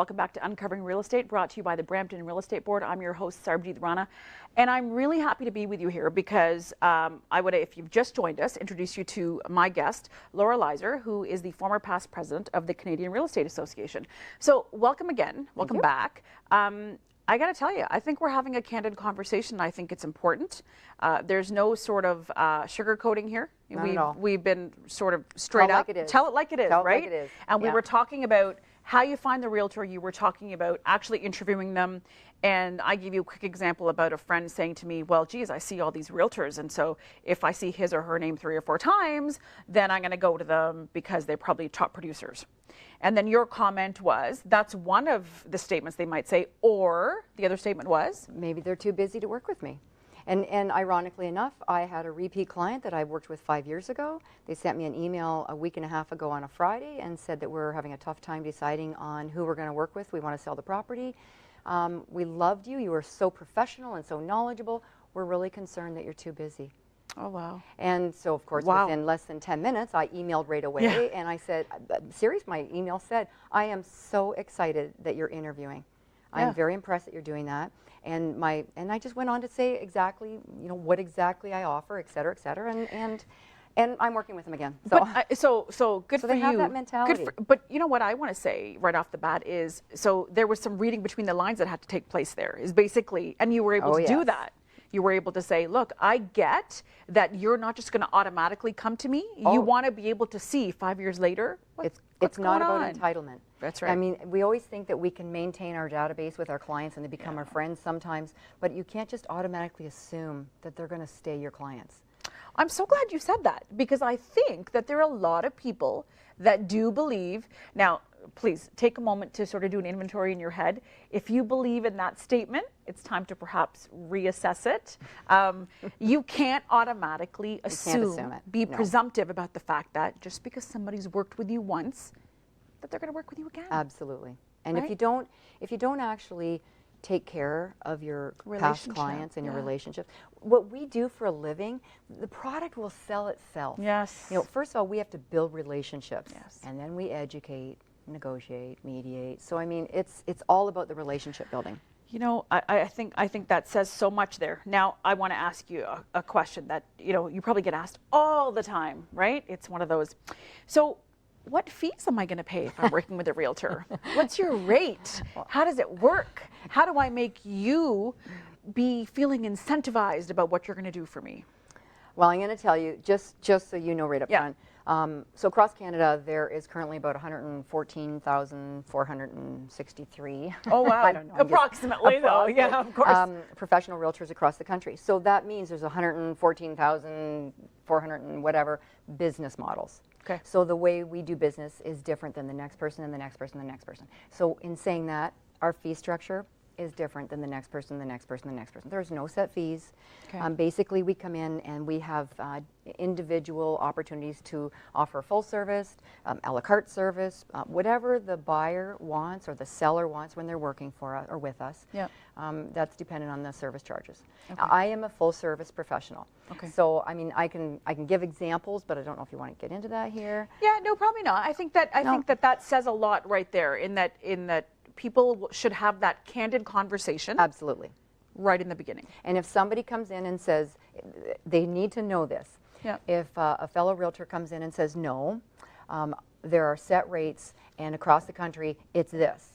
Welcome back to Uncovering Real Estate, brought to you by the Brampton Real Estate Board. I'm your host, Sarabjit Rana, and I'm really happy to be with you here because I would, if you've just joined us, introduce you to my guest, Laura Leyser, who is the former past president of the Canadian Real Estate Association. So welcome again, welcome back. I got to tell you, I think we're having a candid conversation. I think it's important. There's no sort of sugarcoating here. Not at all. We've been sort of straight up. Tell it like it is, Tell right? it like it is. And we were talking about how you find the realtor. You were talking about actually interviewing them. And I gave you a quick example about a friend saying to me, well, geez, I see all these realtors. And so if I see his or her name 3 or 4 times, then I'm going to go to them because they're probably top producers. And then your comment was, that's one of the statements they might say, or the other statement was? Maybe they're too busy to work with me. And ironically enough, I had a repeat client that I worked with 5 years ago. They sent me an email a week and a half ago on a Friday and said that we're having a tough time deciding on who we're going to work with. We want to sell the property. We loved you. You were so professional and so knowledgeable. We're really concerned that you're too busy. Oh, wow. And so, of course, within less than 10 minutes, I emailed right away. And I said, serious, my email said, I am so excited that you're interviewing. I'm very impressed that you're doing that. And I just went on to say exactly, you know, what exactly I offer, et cetera, and I'm working with them again. So, so good so for they you. have that mentality. But you know what I want to say right off the bat is, so there was some reading between the lines that had to take place there. Is basically, and you were able to do that. You were able to say, look, I get that you're not just going to automatically come to me. You want to be able to see 5 years later what's it's not going about on. entitlement. That's right. I mean, we always think that we can maintain our database with our clients and they become our friends sometimes, but you can't just automatically assume that they're going to stay your clients. I'm so glad you said that, because I think that there are a lot of people that do believe. Now, please take a moment to sort of do an inventory in your head. If you believe in that statement, it's time to perhaps reassess it. You can't automatically assume, be presumptive about the fact that just because somebody's worked with you once, that they're going to work with you again. Absolutely. And if you don't actually take care of your past clients and your relationships, what we do for a living, the product will sell itself. Yes. You know, first of all, we have to build relationships. Yes. And then we educate, negotiate, mediate. So I mean, it's all about the relationship building. You know, I think that says so much there. Now, I want to ask you a question that, you know, you probably get asked all the time, right? It's one of those. So what fees am I going to pay if I'm working with a realtor? What's your rate? How does it work? How do I make you be feeling incentivized about what you're going to do for me? Well, I'm going to tell you, just so you know right up front. So across Canada, there is currently about 114,463. Oh, wow. I don't know. Approximately, though. Yeah, of course. Professional realtors across the country. So that means there's 114,400 and whatever business models. Okay. So the way we do business is different than the next person and the next person and the next person. So in saying that, our fee structure is different than the next person, the next person, the next person. There's no set fees. Okay. Basically, we come in and we have individual opportunities to offer full service, a la carte service, whatever the buyer wants or the seller wants when they're working for us or with us. Yeah. That's dependent on the service charges. Okay. I am a full service professional. Okay. So I mean, I can give examples, but I don't know if you want to get into that here. Yeah, no, probably not. I think that says a lot right there in that people should have that candid conversation. Absolutely. Right in the beginning. And if somebody comes in and says, they need to know this. Yeah. If a fellow realtor comes in and says, no, there are set rates and across the country, it's this.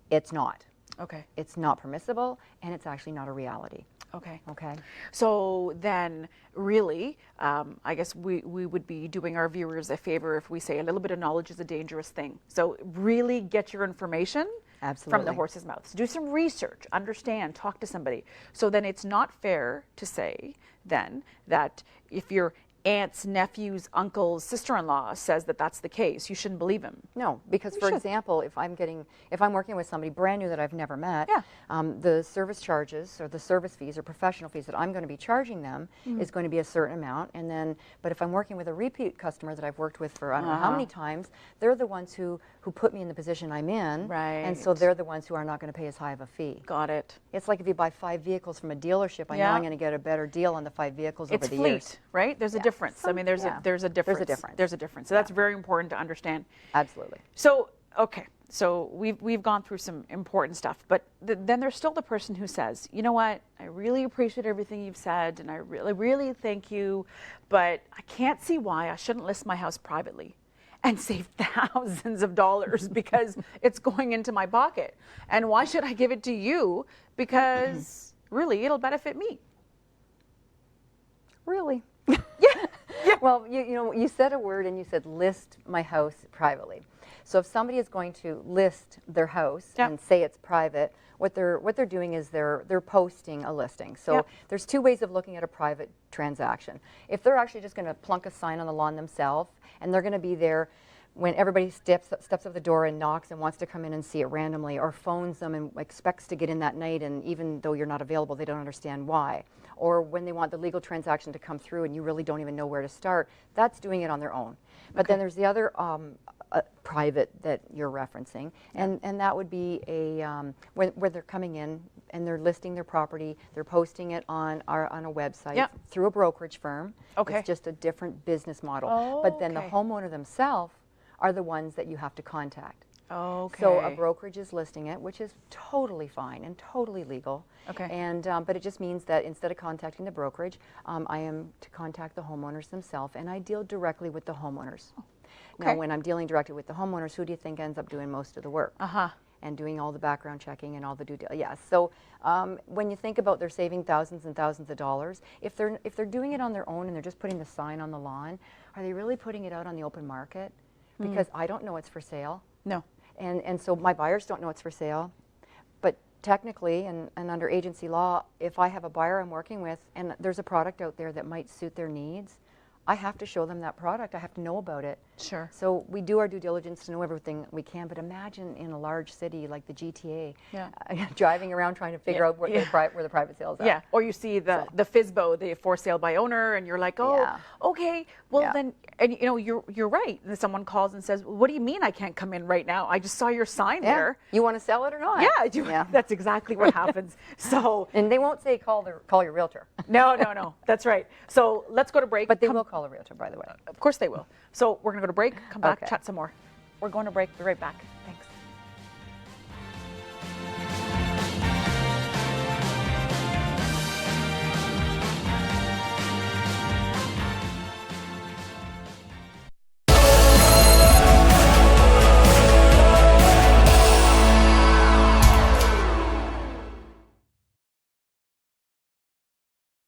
It's not. Okay. It's not permissible and it's actually not a reality. Okay. Okay. So then really, I guess we would be doing our viewers a favor if we say a little bit of knowledge is a dangerous thing. So really get your information from the horse's mouth. So do some research, understand, talk to somebody. So then it's not fair to say then that if your aunt's, nephew's, uncle's, sister-in-law says that that's the case, you shouldn't believe him. No, because for example, if I'm working with somebody brand new that I've never met, the service charges or the service fees or professional fees that I'm going to be charging them is going to be a certain amount. And then, but if I'm working with a repeat customer that I've worked with for I don't know how many times, they're the ones who put me in the position I'm in. Right. And so they're the ones who are not going to pay as high of a fee. Got it. It's like if you buy 5 vehicles from a dealership, I know I'm going to get a better deal on the 5 vehicles over the years. It's fleet, right? There's a difference. I mean, there's a difference. There's a difference. There's a difference. So that's very important to understand. Absolutely. So, okay. So we've gone through some important stuff, but then there's still the person who says, you know what, I really appreciate everything you've said, and I really thank you, but I can't see why I shouldn't list my house privately and save thousands of dollars because it's going into my pocket. And why should I give it to you? Because really, it'll benefit me. Really? Yeah. Well, you said a word and you said list my house privately. So if somebody is going to list their house and say it's private, what they're doing is they're posting a listing. So there's two ways of looking at a private transaction. If they're actually just going to plunk a sign on the lawn themselves and they're going to be there when everybody steps up the door and knocks and wants to come in and see it randomly, or phones them and expects to get in that night, and even though you're not available, they don't understand why. Or when they want the legal transaction to come through and you really don't even know where to start, that's doing it on their own. But then there's the other private that you're referencing, and that would be where they're coming in and they're listing their property, they're posting it on a website through a brokerage firm. Okay. It's just a different business model. Oh, but then the homeowner themselves are the ones that you have to contact. Okay. So a brokerage is listing it, which is totally fine and totally legal. Okay. And but it just means that instead of contacting the brokerage, I am to contact the homeowners themselves, and I deal directly with the homeowners. Okay. Now, when I'm dealing directly with the homeowners, who do you think ends up doing most of the work? And doing all the background checking and all the due diligence. Yes. So when you think about they're saving thousands and thousands of dollars, if they're doing it on their own and they're just putting the sign on the lawn, are they really putting it out on the open market? Because I don't know it's for sale. No. And so my buyers don't know it's for sale. But technically, and under agency law, if I have a buyer I'm working with and there's a product out there that might suit their needs, I have to show them that product. I have to know about it. Sure. So we do our due diligence to know everything we can, but imagine in a large city like the GTA, driving around trying to figure out where the private sales are. Yeah, or you see the FSBO, the for sale by owner, and you're like, oh, okay, well then, and you're right. And someone calls and says, well, what do you mean I can't come in right now? I just saw your sign there. You want to sell it or not? Yeah, that's exactly what happens. So, and they won't say call your realtor. No, that's right. So let's go to break. But they will call a realtor, by the way. Of course they will. So we're going to go to break, come back, chat some more. We're going to break, be right back. Thanks.